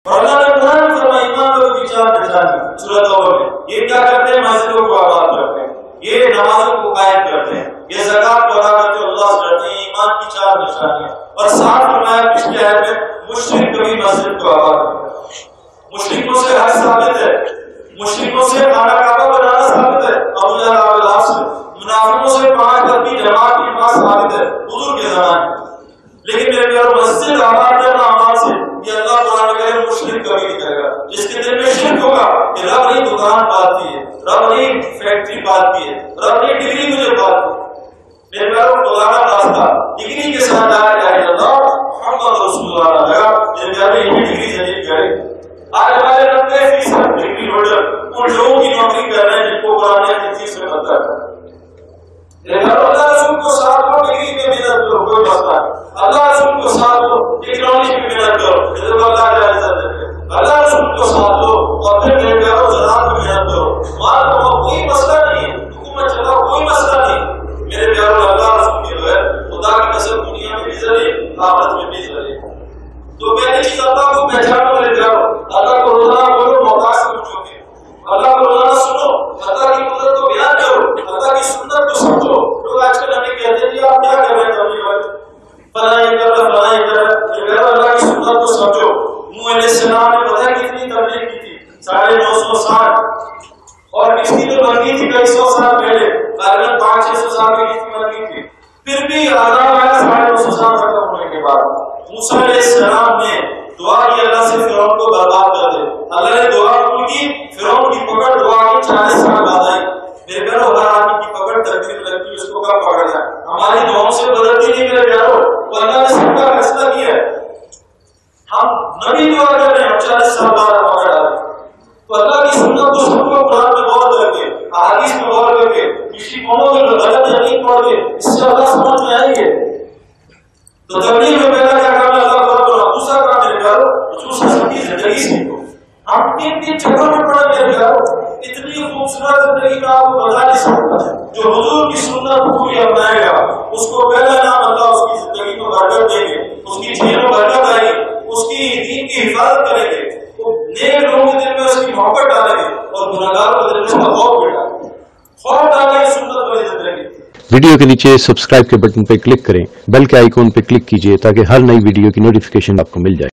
اور اللہ نے قرآن میں فرمایا ایمان لوگوں کی چار نشانی سورۃ توبہ میں، یہ کیا کرتے ہیں؟ مسجدوں کو آباد کرتے ہیں، یہ نمازوں کو قائم کرتے ہیں، یہ زکات کو ادا کرتے ہیں، اللہ سے ڈرتے ہیں، ایمان کی چار نشانیاں۔ اور ساتھ فرمایا پچھلی آیت میں مشرک کبھی مسجد کو آباد کرتا ہے۔ مشرکوں سے حج ثابت ہے، مشرکوں سے خانہ کعبہ بنانا ثابت ہے، ابو جہل ابو لہب سے، منافقوں سے 5 تکبیر جماعت کی نماز ثابت ہے حضور کے زمانے میں۔ لیکن میرے پیارو مسجد آباد کرنا اعمال سے یہ اللہ قرآن میں کہے مشرک کبھی نہیں کرے گا۔ جس کے دل میں شرک ہوگا کہ رب نے دکان پالتی ہے، رب نے فیکٹری پالتی ہے، رب نے ڈگری مجھے پالتی ہے، میرے پیارو خدا کا راستہ ڈگری کے ساتھ لا الہ الا اللہ محمد رسول اللہ لگا، میرے پیارو یہ ڈگری ضرور کرے۔ آج ہمارے 90% ڈگری ہولڈر ان لوگوں کی نوکری کر رہے ہیں جن کو قرآن حدیث میں پتہ ہے۔ اللہ رسول کو ساتھ لو، ڈگری میں محنت کرو، کوئی مسئلہ نہیں۔ اللہ رسول کو ساتھ لو، ٹیکنالوجی میں محنت کرو، اللہ جائزہ دے۔ اللہ رسول کو ساتھ لو اور پھر میرے پیارو زراعت میں محنت کرو، مال کماؤ، کوئی مسئلہ نہیں ہے، حکومت چلاؤ، کوئی مسئلہ نہیں۔ میرے پیارو اللہ رسول کے بغیر خدا کی قسم دنیا میں بھی ذریعے آخرت میں بھی ذریعے۔ تو پہلی چیز اللہ کو پہچانو میرے پیارو، اللہ کو روزانہ بولو، محتاج سمجھو گے، اللہ کو روزانہ سنو، اللہ کی قدرت کو بیان کرو، اللہ کی سنت کو سمجھو۔ لوگ آج کل ہمیں کہتے ہیں جی آپ کیا کر رہے ہیں تبلیغ والے، فلاں یہ کر رہا فلاں یہ کر رہا۔ اللہ کی سنت کو سمجھو۔ نوح علیہ السلام نے پتہ کتنی تبلیغ کی تھی؟ 950 سال، اور کس کی تو بنی تھی کئی 100 سال پہلے، غالباً 500-600 سال کی کس کی بنی تھی، پھر بھی عذاب آیا 950 سال ختم ہونے کے بعد۔ موسیٰ علیہ السلام نے دعا کی اللہ سے فرعون کو برباد کر دے، اللہ نے دعا قبول کی، فرعون کی پکڑ دعا کی 40 سال بعد آئی۔ میرے پیارو ہر آدمی کی پکڑ تقدیر میں لگتی ہے، اس کو کب پکڑ جائے؟ ہماری دعاؤں سے بدلتی نہیں میرے پیارو، وہ اللہ نے سب کا فیصلہ کیا ہے۔ ہم نبی دعا کر رہے ہیں، ہم 40 سال بعد پکڑ آ رہے ہیں۔ تو اللہ کی سنت کو سب کو قرآن میں غور کر کے، احادیث میں غور کر کے، پچھلی قوموں میں غلط یقین پڑھ کے، اس سے اللہ سمجھ میں آئیں گے۔ تو تبلیغ میں پہلا کیا کام ہے؟ اللہ کو رب اور دوسرا کام میرے پیارو رسول صلی اللہ علیہ وسلم کی زندگی سیکھو۔ ہم 3 جگہوں میں پڑھے میرے پیارو، اتنی خوبصورت زندگی کا آپ کو بتا نہیں سکتا۔ جو حضور کی سنت پوری اپنائے گا اس کو پہلا نام اللہ اس کی زندگی کو برکت دیں گے، اس کی جیل میں برکت آئے گی، اس کی دین کی حفاظت کریں گے، وہ نیک لوگوں کے دل میں اس کی محبت ڈالیں گے، اور گناہگاروں کے دل میں اس کا خوف بھی ڈالیں گے۔ خوف ڈالیں گے سنت والی زندگی۔ ویڈیو کے نیچے سبسکرائب کے بٹن پہ کلک کریں، بیل کے آئیکن پہ کلک کیجئے تاکہ ہر نئی ویڈیو کی نوٹیفیکیشن آپ کو مل جائے۔